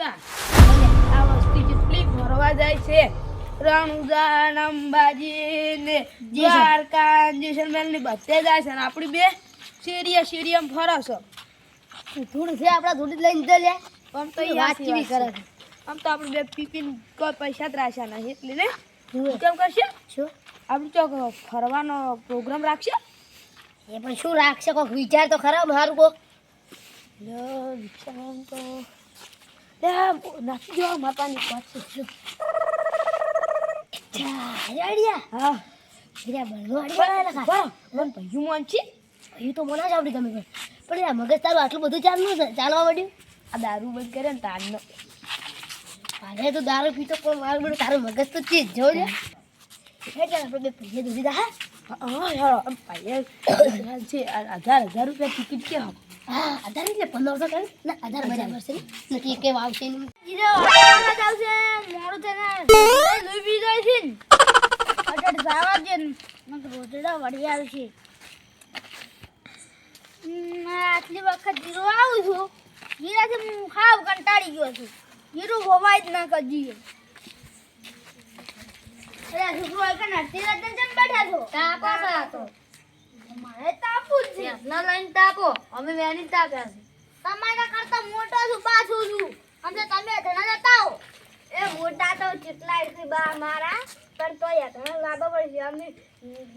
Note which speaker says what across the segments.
Speaker 1: કા આ વસ્તી કેટલી ફરવા જાય છે રણુજા અંબાજી ને દ્વારકા જેસલમેર ને બધે જાય છે ને આપણી બે શેરીયમ ફરસ
Speaker 2: ધૂળ છે આપડા ધૂળ લઈને જઈ લે
Speaker 1: આમ તો વાતચીત કરે છે આમ તો આપણે બે પીપીન કોઈ પૈસા જ રાખ્યા નહીં એટલે ને કેમ કરશે
Speaker 2: શું
Speaker 1: આપણે ચોક ફરવાનો પ્રોગ્રામ રાખશે
Speaker 2: એ પણ શું રાખશે કોક વિચાર તો ખરા મારું કોક
Speaker 1: વિચાર તો નાખી જો માતાની પાછી
Speaker 2: હા એ તો મને જ આવડી ગમે પણ આ મગજ તારું આટલું બધું ચાલવા માંડ્યું
Speaker 1: આ દારૂ બંધ કરે ને તારનો
Speaker 2: અરે તો દારૂ પીતો પણ મારું બધું તારું મગજ તો ચીજ જો ને એટલે આપણે બે પૈસા દોરી દા
Speaker 1: હા યાર પૈસા છે 1000 રૂપિયા ટિકિટ કે હા
Speaker 2: 1000 એટલે 1500 કરે ના 1000 બરાબર છે ને કે કે આવશે ને
Speaker 1: જીરો આવશે મોડું છે ને લઈ બી જાય છે અટડ જાવા દે મત રોજડા વળી આવશે આટલી વખત જીરો આવું છું જીરાથી હું ખાવ કંટાળી ગયો છું જીરો હોવાય જ ના કજી અરે છોકરો આ કને તેરા જન બેઠા છો
Speaker 2: તાપો તો
Speaker 1: મારે તાપું જ છે
Speaker 2: ના લઈને તાપો અમે વેની તાપ્યા છે
Speaker 1: તમારા કરતા મોટો છું પાછું છું અને તમે ધણા જતા હો એ મોટા તો કેટલાય છે બા મારા પણ તો યા ધણા લાંબા પડશે અમે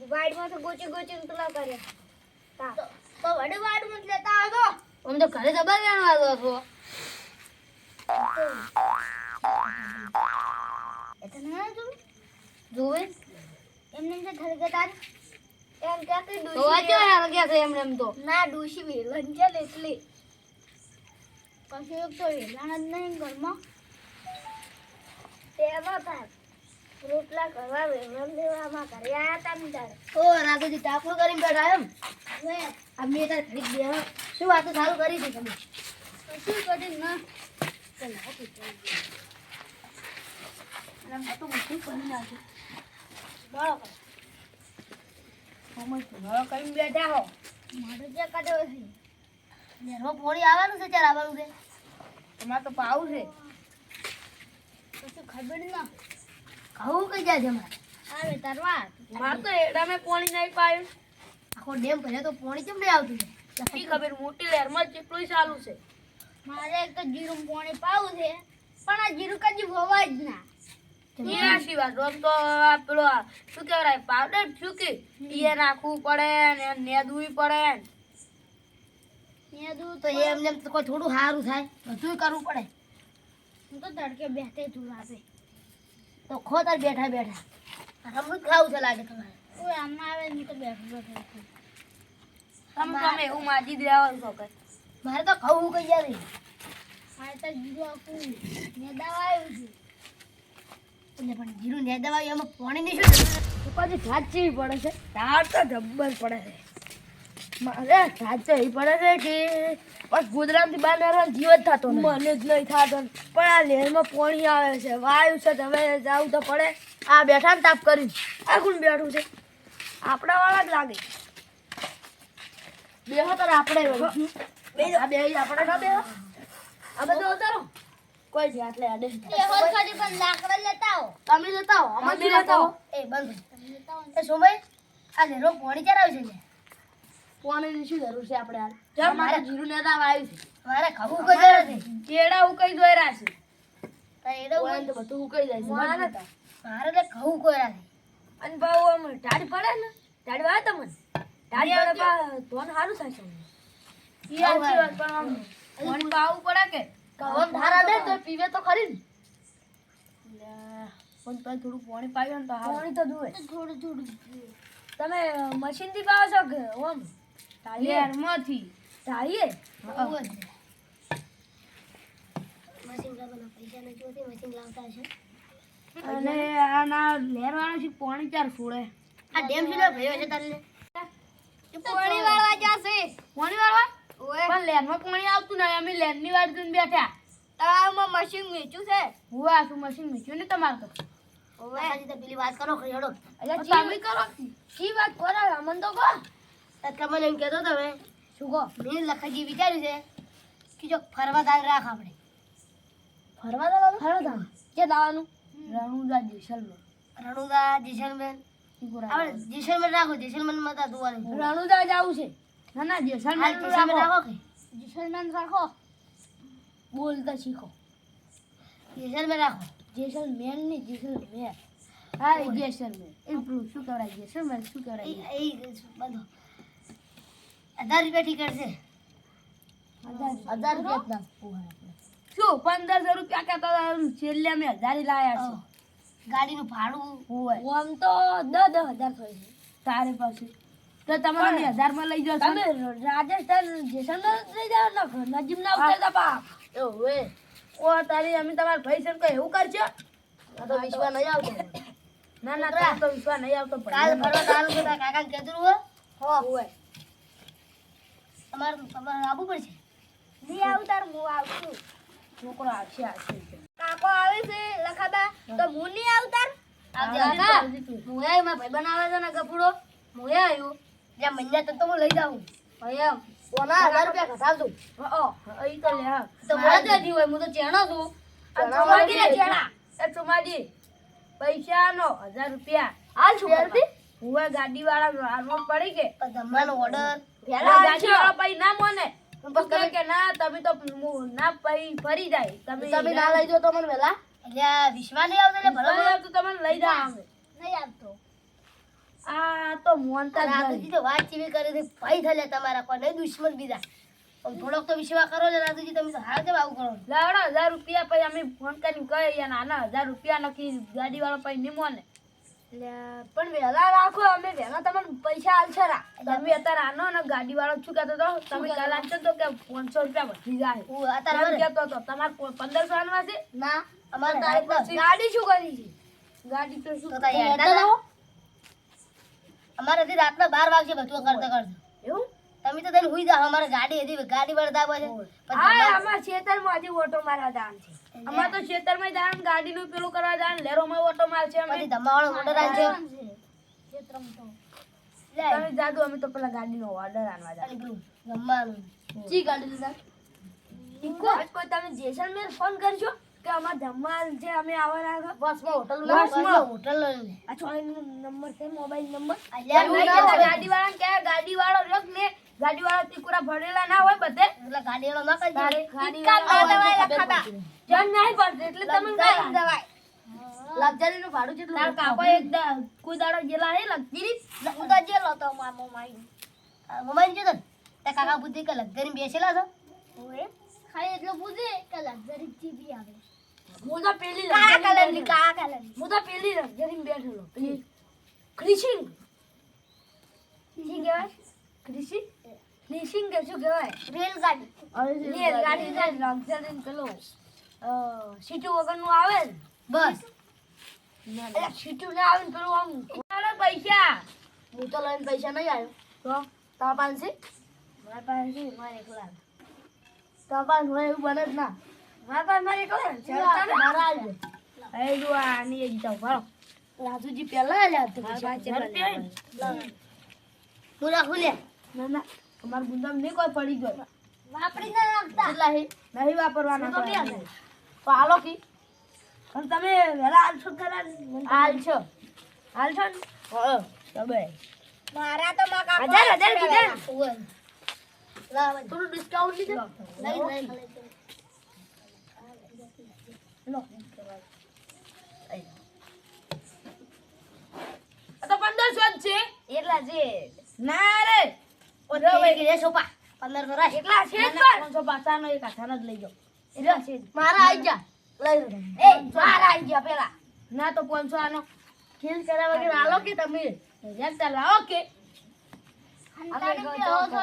Speaker 1: વાઈડમાં તો ગોચી ઉતલા કર્યા તો વડે વાડમાં જ લેતા આવજો
Speaker 2: અમે તો ઘરે જબર વેણો આવ્યો છો
Speaker 1: એટલે ના તું
Speaker 2: જોવે
Speaker 1: એમને જે થરગે તાર એમ ક્યાંથી
Speaker 2: તો વાંચો હાલ ગયા છે એમને એમ તો
Speaker 1: ના ડોશી વેલણ છે એટલે પછી એક તો વેલણ જ નહીં ઘરમાં તેમાં તાર રોટલા કરવા વેલણ લેવામાં ઘરે આવ્યા હતા ને તાર
Speaker 2: ઓ રાઘુજી તાપો કરીને બેઠા એમ અમે તાર ઘડી બે શું વાતો સારું કરી હતી તમે
Speaker 1: શું કરી ના
Speaker 2: તો બધું કરી નાખ્યું
Speaker 1: બરાબર
Speaker 2: સમજ ઘણો કરીને બેઠા હો
Speaker 1: મારે જે કાઢ્યો છે
Speaker 2: નેરો પોણી આવવાનું છે ચાર આવવાનું છે
Speaker 1: તમારે તો પાવું છે કશું ખબર ના
Speaker 2: કહું કઈ જાય છે મારે
Speaker 1: આવે તરવા માર તો એડામે પાણી નહીં પાયું
Speaker 2: આખો ડેમ ભર્યો તો પોણી કેમ નહીં આવતું
Speaker 1: ઈ ખબર મોટી લહેરમાં જેટલું ચાલુ છે મારે એક તો જીરું પાણી પાવું છે પણ આ જીરું કદી હોવાય જ ના એનાથી વાત આમ તો આ પેલો શું કહેવાય પાવડર શું કે એ નાખવું પડે ને નેદવું પડે નેદવું
Speaker 2: તો એમને એમ તો કોઈ થોડું સારું થાય બધું કરવું પડે
Speaker 1: હું તો તડકે બેઠે તું આપે
Speaker 2: તો ખો તાર બેઠા અમૃત ખાવું છે લાગે તમારે
Speaker 1: કોઈ આમના આવે હું તો બેઠું તમે એવું માજી દેવા છો કે
Speaker 2: મારે તો ખાવું કઈ જાય
Speaker 1: મારે તો જીરું આપું નેદાવા આવ્યું છે
Speaker 2: એટલે પણ જીરું ને દવાઈ એમાં પાણી ની શું
Speaker 1: પછી ઘાટ ચીવી પડે છે ઘાટ તો જબ્બર પડે છે મારે ઘાટ તો એવી પડે છે કે બસ ગોદરામાંથી બહાર નીકળવાનો જીવ જ થતો મને જ નહીં થતો પણ આ લહેરમાં પાણી આવે છે વાયુ છે હવે જવું તો પડે આ બેઠા ને તાપ કરી આ કોણ બેઠું છે આપણા વાળા જ લાગે બેહો તો આપણે આપણે આ બધું ઉતારો કોઈ છે આટલે આડે પણ લાકડા લેતા આવો તમે લેતા આવો અમે લેતા આવો
Speaker 2: એ બંધ એ સોમય આ લેરો પાણી ચરાવ છે ને
Speaker 1: પાણીની શું જરૂર છે આપણે હાલ મારે જીરું નેતા આવ્યું છે
Speaker 2: મારે ખાવું કઈ છે
Speaker 1: કેડા ઉકઈ દોયરા છે
Speaker 2: એડો
Speaker 1: તો બધું ઉકઈ જાય છે
Speaker 2: મારે તો ખાવું કોઈ રાખે
Speaker 1: અને ભાવ આમ ટાડી પડે ને ટાડી વાય તમને ટાડી પડે તો સારું થાય છે ઈ આખી વાત પણ આમ પાણી પાવું પડે કે
Speaker 2: કવમ ધારા દે તો પીવે તો ખરી ને
Speaker 1: પણ થોડું પાણી પાયું ને તો
Speaker 2: પાણી તો દુએ
Speaker 1: થોડું તમે મશીન થી પાવો છો કે ઓમ ટાળીએમાંથી ટાળીએ
Speaker 2: મશીન લાવવાના પૈસા ન જોતી મશીન લાવતા છે
Speaker 1: અને આના લેર વાળા છે પાણી ચાર ફોડે
Speaker 2: આ ડેમ શું ભયો છે તને
Speaker 1: પાણી વાળવા જશે પાણી વાળવા પણ લેરમાં પાણી આવતું નહીં અમે લેરની વાડ જોઈને બેઠા તારામાં મશીન મીચું છે હું આ શું મશીન મીચું ને તમારે તો
Speaker 2: ઓવે આજે તો પેલી વાત કરો ખરી હડો
Speaker 1: એટલે તમે કરો કી વાત કરો અમન તો કહો
Speaker 2: તમને એમ કહેતો તમે
Speaker 1: શું કહો
Speaker 2: મેં લખાજી વિચાર્યું છે કે જો ફરવા દાલ રાખ આપણે ફરવા જવાનું
Speaker 1: ફરવા
Speaker 2: ક્યાં જવાનું
Speaker 1: રણુજા જેસલમેર
Speaker 2: રણુદા જેસલમેર આપણે જેસલમેર રાખો જેસલમેરમાં તા જોવાનું
Speaker 1: રણુજા જાવું છે ના ના જેસલમેર
Speaker 2: જેસલમેર રાખો કે
Speaker 1: જેસલમેર રાખો બોલતા શીખો
Speaker 2: જેસલમેર રાખો
Speaker 1: જેસલમેર ની જેસલમેર હા જેસલમેર એ પેલું શું કહેવાય જેસલમેર શું કહેવાય
Speaker 2: એ બધો 1000 રૂપિયા ટિકિટ છે
Speaker 1: 1000 રૂપિયા શું 1500 રૂપિયા કહેતા હતા છેલ્લે અમે 1000 લાયા છે
Speaker 2: ગાડીનું ભાડું
Speaker 1: હોય આમ તો 10,000 થાય છે તારે પાસે તો તમારે 1000 માં લઈ જાવ તમે રાજસ્થાન જેસલમેર લઈ જાવ ને નજીમ ના ઉતરતા બાપ એવું હે ઓ તારી અમે તમાર ભાઈ છે કોઈ એવું કરજો આ તો વિશ્વાસ નહીં આવતો ના ના તાર તો વિશ્વાસ નહીં આવતો
Speaker 2: કાલ ફરવા ચાલુ કરતા કાકા કહેતું હોય
Speaker 1: હોય
Speaker 2: તમારે આવવું પડશે
Speaker 1: નહીં આવતાર હું આવશું છોકરો આવશે કાકો આવે છે લખાબા તો હું નહીં આવતાર
Speaker 2: કાકા મોયા માં ભાઈ બનાવે છે ને ગફુડો મોયા આવ્યો જ્યાં મહિના તો હું લઈ જાઉં ભાઈ ઓના 1000 રૂપિયા ઘટાડજો
Speaker 1: અહીં તો લે હા
Speaker 2: તો મોયા જતી હોય હું તો ચેણો છું
Speaker 1: ચમાડી ને ચેડા એ ચમાડી પૈસાનો 1000 રૂપિયા
Speaker 2: હાલ છું
Speaker 1: હું ગાડી વાળા હાલમાં પડી કે
Speaker 2: જમવાનો ઓર્ડર
Speaker 1: ગાડી વાળા પૈ ના મોને પછી કે ના તમે તો ના પૈ ફરી જાય તમે
Speaker 2: ના લઈ જાઓ તો મને વેલા એટલે વિશ્વાસ નહીં આવતો એટલે
Speaker 1: બરાબર તો તમને લઈ જા અમે
Speaker 2: નહીં આવતો
Speaker 1: આ તો મોનતા જ
Speaker 2: રાતુજી તો વાત ચીવી કરી હતી ભાઈ થલે તમારા કોઈ નહીં દુશ્મન બીજા પણ થોડોક તો વિશ્વાસ કરો ને રાતુજી તમે તો હાલ કેમ આવું કરો
Speaker 1: લાવડો 1000 રૂપિયા પછી અમે ફોન કરીને કહે યાર આના 1000 રૂપિયા નક્કી ગાડી વાળો પછી નિમો ને પણ વેલા રાખો અમે વેલા તમને પૈસા આલશે રા તમે અત્યારે આનો ને ગાડી વાળો શું કહેતો તો તમે કાલ આનશો તો કે 500 રૂપિયા વધી જાય
Speaker 2: અત્યારે
Speaker 1: કહેતો તો તમારે 1500 આનવા છે
Speaker 2: ના અમારે તારીખ
Speaker 1: ગાડી શું કરી છે ગાડી તો શું
Speaker 2: અમારે હજી રાતના 12 વાગે બધું કરતા કરતા
Speaker 1: એવું
Speaker 2: તમે તો તને હુઈ જાઓ અમારે ગાડી હજી ગાડી વાળા દાબા છે
Speaker 1: હા અમાર ખેતરમાં હજી ઓટો મારવા દાન છે અમાર તો ખેતરમાં દાન ગાડીનું પેલું કરવા દાન લેરોમાં ઓટો માર છે અમે
Speaker 2: પછી ધમાવાળો ઓર્ડર આવશે
Speaker 1: તમે જાદુ અમે તો પેલા ગાડીનો ઓર્ડર આનવા જા
Speaker 2: જમવાનું
Speaker 1: ચી ગાડી લીધા ઈકો કોઈ તમે જેસલમેર ફોન કરજો કે અમાર ધમાલ જે અમે આવવાના હતા
Speaker 2: બસમાં હોટલ હોટલ
Speaker 1: આ છોકરીનો નંબર છે મોબાઈલ નંબર
Speaker 2: અલ્યા
Speaker 1: ગાડી વાળા કે ગાડી વાળો રખ ને ગાડી વાળા તીકુરા ભરેલા ના હોય બધે
Speaker 2: એટલે ગાડી વાળો ના કરી
Speaker 1: ગાડી વાળા લખાતા જન નહીં પડશે એટલે તમે કઈ દવાઈ લક્ઝરી નું ભાડું કેટલું તાર કાકો એક કોઈ દાડો ગેલા હે લક્ઝરી
Speaker 2: હું તો જેલો તો મામો માઈ મોબાઈલ જો તે કાકા બુદ્ધિ કે લક્ઝરી બેસેલા છો ઓએ ખાલી એટલું બુદ્ધિ કે લક્ઝરી જીબી આવે
Speaker 1: હું તો પેલી
Speaker 2: કાળા કલરની
Speaker 1: લક્ઝરી
Speaker 2: કાળા કલરની
Speaker 1: હું તો પેલી લક્ઝરી બેઠેલો પેલી ક્રિશિંગ ઠીક કહેવાય ક્રિશિંગ ક્રિશિંગ કે શું કહેવાય
Speaker 2: રેલગાડી
Speaker 1: રેલગાડી ને લક્ઝરી પેલો સીટુ વગરનું આવે ને
Speaker 2: બસ
Speaker 1: એટલે સીટુ ના આવે ને પેલું આમ ચાલો પૈસા
Speaker 2: હું તો લઈને પૈસા નહીં આવ્યો
Speaker 1: તો
Speaker 2: તારા પાસે
Speaker 1: મારા પાસે મારે એકલા
Speaker 2: તારા પાસે હોય એવું બને જ ના
Speaker 1: મારા પાસે મારે એકલા
Speaker 2: મારા આવી
Speaker 1: એ જો આની એક જાવ ભાળો
Speaker 2: રાજુજી પહેલા આલ્યા હતા હું રાખું લે
Speaker 1: ના ના અમાર ગુંદામ નહીં કોઈ પડી ગયો
Speaker 2: વાપરી ના રાખતા
Speaker 1: કેટલા હે નહીં વાપરવાના
Speaker 2: તો બે હશે.
Speaker 1: તો હાલો કી પણ તમે વેલા આલશો ખરા આલશો આલશો ને હા તમે
Speaker 2: મારા તો માં કાકો
Speaker 1: 1000 કીધા
Speaker 2: ઓય લાવ
Speaker 1: થોડું ડિસ્કાઉન્ટ લીધે
Speaker 2: નહીં
Speaker 1: લો આ તો 1500 જ છે એટલા છે ના રે
Speaker 2: ઓ ભાઈ કે સોપા 1500 રાખ
Speaker 1: એટલા છે જ પણ 500 નો એક હાથાનો જ લઈ જાઓ એટલા છે જ.
Speaker 2: મારા આવી જા લઈ લો
Speaker 1: એ મારા આવી ગયા પેલા ના તો 500 આનો ખેલ કર્યા વગર આલો કે તમે એકતા લાવો કે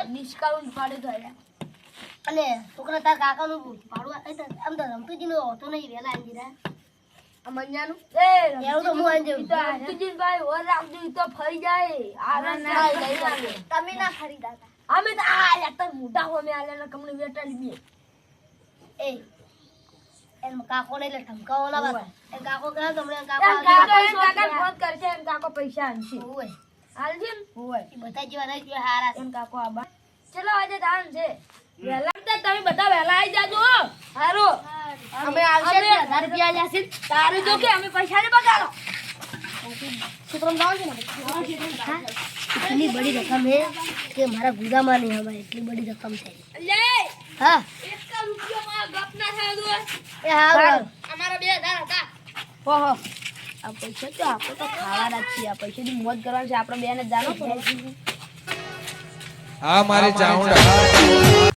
Speaker 1: ડિસ્કાઉન્ટ પાડે તો
Speaker 2: અને છોકરા તાર કાકાનું ભાડું આમ તો રમતુજી નો હોતો નહીં વેલા આવી રહ્યા
Speaker 1: આ મંજાનું
Speaker 2: એવું તો હું આવી જાઉં.
Speaker 1: રમતુજી ભાઈ ઓર રાખજો ઈ તો ફરી જાય આરા ના લઈ જાય
Speaker 2: તમે ના ખરીદા
Speaker 1: અમે તો આ યાર મોટા હોમે આલેલા કમને વેટાડી દે
Speaker 2: એ એમ કાકો ને એટલે ઠમકાવો ના
Speaker 1: ઓય.
Speaker 2: બસ એ કાકો કહે તમને
Speaker 1: એમ
Speaker 2: કાકો
Speaker 1: કાકો ફોન કરશે એમ કાકો પૈસા આનશે
Speaker 2: ઓય
Speaker 1: આલશે ને હોય
Speaker 2: એ બધા જેવા નહીં કે હારા
Speaker 1: એમ કાકો આબા ચલો આજે દાન છે વહેલા તો તમે બધા વહેલા આવી જાજો હો. હારું. અમે આવશે
Speaker 2: અમે 1000 રૂપિયા આલ્યા છે.
Speaker 1: તારે જો કે અમે પૈસા ને બગાડો.
Speaker 2: ક્ષેત્રમાં જાઓ છો ને? હા. इतनी बड़ी रकम है कि हमारा गुदामा नहीं हमारे इतनी बड़ी रकम है
Speaker 1: લે
Speaker 2: हाँ
Speaker 1: એક રૂપિયો માં ગપ ના થાય દો.
Speaker 2: ए हाँ
Speaker 1: અમારા 2000 હતા. ઓહો આ પૈસા તો આપણે તો ખાવાના જ છીએ. આ પૈસાની મોજ કરવાની છે આપણે બેને જાણો.
Speaker 3: હા મારી ચાઉંડા